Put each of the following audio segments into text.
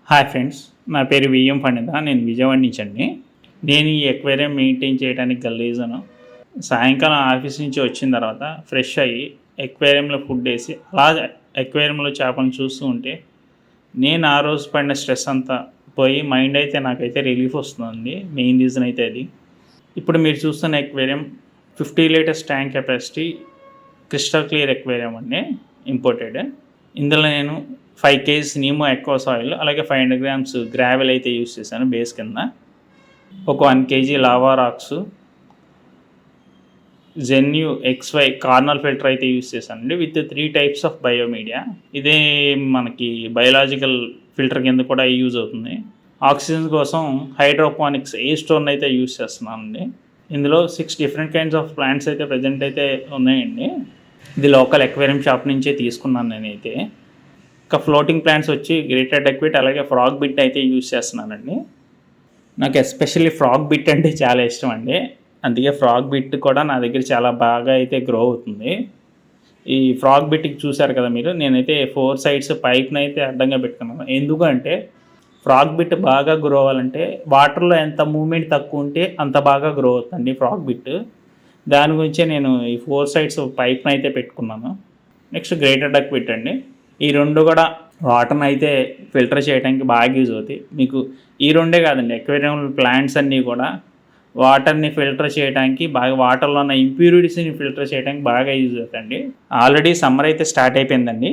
Hi friends, నా పేరు VM Phanitha. నేను విజయవాడ నుంచి అండి. నేను ఈ ఎక్వేరియం మెయింటైన్ చేయడానికి గల రీజను, సాయంకాలం ఆఫీస్ నుంచి వచ్చిన తర్వాత ఫ్రెష్ అయ్యి ఎక్వేరియంలో ఫుడ్ వేసి అలా ఎక్వేరియంలో చేపలను చూస్తూ ఉంటే నేను ఆ రోజు పడిన స్ట్రెస్ అంతా పోయి మైండ్ అయితే నాకైతే రిలీఫ్ వస్తుందండి. మెయిన్ రీజన్ అయితే అది. ఇప్పుడు మీరు చూస్తున్న aquarium 50 litres tank capacity crystal clear aquarium అండి, ఇంపోర్టెడ్. ఇందులో నేను 5 kgs నీమో ఎక్కువ సాయిల్, అలాగే 500 grams గ్రావెల్ అయితే యూస్ చేశాను బేస్ కింద. ఒక 1 kg లావా రాక్స్, జెన్యూ XY కార్నల్ ఫిల్టర్ అయితే యూస్ చేశానండి విత్ 3 types ఆఫ్ బయోమీడియా. ఇదే మనకి బయోలాజికల్ ఫిల్టర్ కింద కూడా యూజ్ అవుతుంది. ఆక్సిజన్ కోసం హైడ్రోపోనిక్స్ ఏ స్టోన్ అయితే యూస్ చేస్తున్నానండి. ఇందులో 6 different kinds ఆఫ్ ప్లాంట్స్ అయితే ప్రజెంట్ అయితే ఉన్నాయండి. ఇది లోకల్ ఎక్వేరియం షాప్ నుంచే తీసుకున్నాను నేనైతే. ఇంకా ఫ్లోటింగ్ ప్లాంట్స్ వచ్చి గ్రేటర్ డక్విట్, అలాగే ఫ్రాగ్ బిట్ అయితే యూజ్ చేస్తున్నానండి. నాకు ఎస్పెషల్లీ ఫ్రాగ్ బిట్ అంటే చాలా ఇష్టం అండి. అందుకే ఫ్రాగ్ బిట్ కూడా నా దగ్గర చాలా బాగా అయితే గ్రో అవుతుంది. ఈ ఫ్రాగ్ బిట్కి చూసారు కదా మీరు, నేనైతే 4 sides పైప్ని అయితే అడ్డంగా పెట్టుకున్నాను. ఎందుకంటే ఫ్రాగ్ బిట్ బాగా గ్రో అవ్వాలంటే వాటర్లో ఎంత మూమెంట్ తక్కువ ఉంటే అంత బాగా గ్రో అవుతుందండి ఫ్రాగ్ బిట్. దాని గురించే నేను ఈ 4 sides పైప్ని అయితే పెట్టుకున్నాను. నెక్స్ట్ గ్రేటర్ డక్విట్ అండి. ఈ రెండు కూడా వాటర్ని అయితే ఫిల్టర్ చేయడానికి బాగా యూజ్ అవుతాయి. మీకు ఈ రెండే కాదండి, ఎక్వేరియం ప్లాంట్స్ అన్నీ కూడా వాటర్ని ఫిల్టర్ చేయడానికి బాగా, వాటర్లో ఉన్న ఇంప్యూరిటీస్ని ఫిల్టర్ చేయడానికి బాగా యూజ్ అవుతాయండి. ఆల్రెడీ సమ్మర్ అయితే స్టార్ట్ అయిపోయిందండి.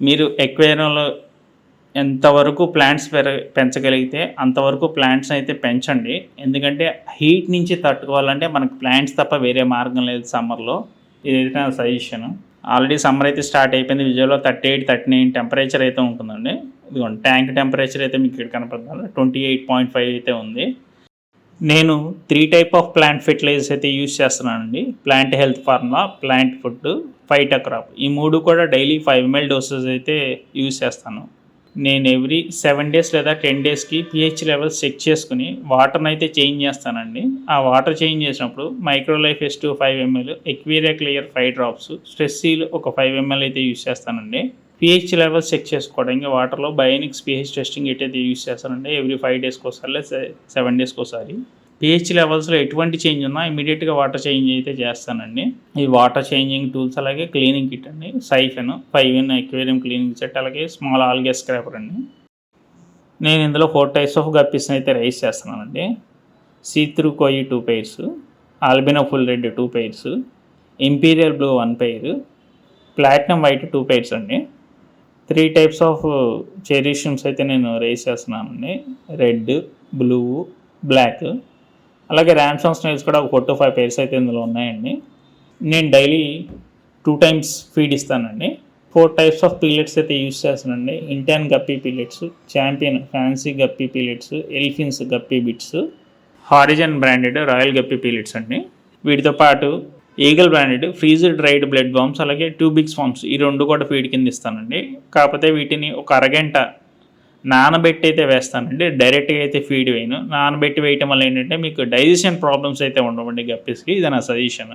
మీరు ఎక్వేరియంలో ఎంతవరకు ప్లాంట్స్ పెంచగలిగితే అంతవరకు ప్లాంట్స్ అయితే పెంచండి. ఎందుకంటే హీట్ నుంచి తట్టుకోవాలంటే మనకు ప్లాంట్స్ తప్ప వేరే మార్గం లేదు సమ్మర్లో. ఇదైతే నా సజెషను. ఆల్రెడీ సమ్మర్ అయితే స్టార్ట్ అయిపోయింది. విజయవాడలో 38, 39 టెంపరేచర్ అయితే ఉంటుందండి. ఇదిగోండి ట్యాంక్ టెంపరేచర్ అయితే మీకు ఇక్కడ కనపడుతుంది, 28.5 అయితే ఉంది. నేను 3 types ఆఫ్ ప్లాంట్ ఫెర్టిలైజర్స్ అయితే యూజ్ చేస్తున్నానండి. Plant health formula, plant food, Phytocrop. ఈ 3 కూడా డైలీ 5 ml డోసెస్ అయితే యూజ్ చేస్తాను. నేను ఎవ్రీ 7 days లేదా 10 daysకి pH లెవెల్స్ చెక్ చేసుకుని వాటర్ని అయితే చేంజ్ చేస్తానండి. ఆ వాటర్ చేంజ్ చేసినప్పుడు మైక్రోలైఫ్ S2 5 ml, ఎక్వేరియా క్లియర్ 5 drops, స్ట్రెస్సీల్ ఒక 5 ml అయితే యూజ్ చేస్తానండి. pH లెవెల్స్ చెక్ చేసుకోవడానికి వాటర్లో బయోనిక్స్ pH టెస్టింగ్ అయితే యూజ్ చేస్తానండి. ఎవ్రీ 5 daysకి ఒకసారి లేదా 7 daysకి ఒకసారి. pH లెవెల్స్లో ఎటువంటి చేంజ్ ఉన్నా ఇమీడియట్గా వాటర్ చేంజ్ అయితే చేస్తానండి. ఈ వాటర్ చేంజింగ్ టూల్స్, అలాగే క్లీనింగ్ కిట్ అండి, సైఫెన్ 5 ఎక్వేరియం క్లీనింగ్ సెట్, అలాగే స్మాల్ ఆల్గే స్క్రాపర్ అండి. నేను ఇందులో 4 types ఆఫ్ గప్పీస్ని అయితే రైస్ చేస్తున్నానండి. సీత్రూ కోయి 2 pairs, albino full red 2 pairs, imperial blue 1 pair, platinum white 2 pairs అండి. 3 types ఆఫ్ చెరీ షిమ్స్ అయితే నేను రైస్ చేస్తున్నానండి. Red, blue, black. అలాగే ర్యామ్సన్ స్నేల్స్ కూడా ఒక 4 to 5 pairs అయితే ఇందులో ఉన్నాయండి. నేను డైలీ 2 times ఫీడ్ ఇస్తానండి. 4 types ఆఫ్ పిల్లెట్స్ అయితే యూజ్ చేస్తానండి. ఇంటెన్ guppy pellets, champion fancy guppy pellets, ఎలిఫిన్స్ guppy bits, Horizon branded royal guppy pellets అండి. వీటితో పాటు Eagle branded freezed dried blood bombs, అలాగే 2 big స్వామ్స్, ఈ 2 కూడా ఫీడ్ కింద ఇస్తానండి. కాకపోతే వీటిని ఒక అరగంట నానబెట్టి అయితే వేస్తానండి. డైరెక్ట్గా అయితే ఫీడ్ వేయను. నానబెట్టి వేయటం వల్ల ఏంటంటే మీకు డైజెషన్ ప్రాబ్లమ్స్ అయితే ఉండవండి గప్పీస్కి. ఇది నా సజెషన్.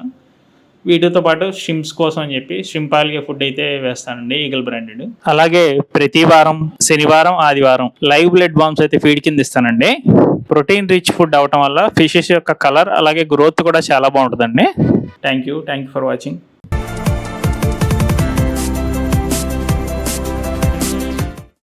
వీటితో పాటు షింప్స్ కోసం అని చెప్పి షింపాల్గే ఫుడ్ అయితే వేస్తానండి, ఈగల్ బ్రాండెడ్. అలాగే ప్రతి వారం శనివారం, ఆదివారం లైవ్ బ్లడ్ బాంబ్స్ అయితే ఫీడ్ కింద ఇస్తానండి. ప్రోటీన్ రిచ్ ఫుడ్ అవటం వల్ల ఫిషెస్ యొక్క కలర్, అలాగే గ్రోత్ కూడా చాలా బాగుంటుందండి. Thank you for watching.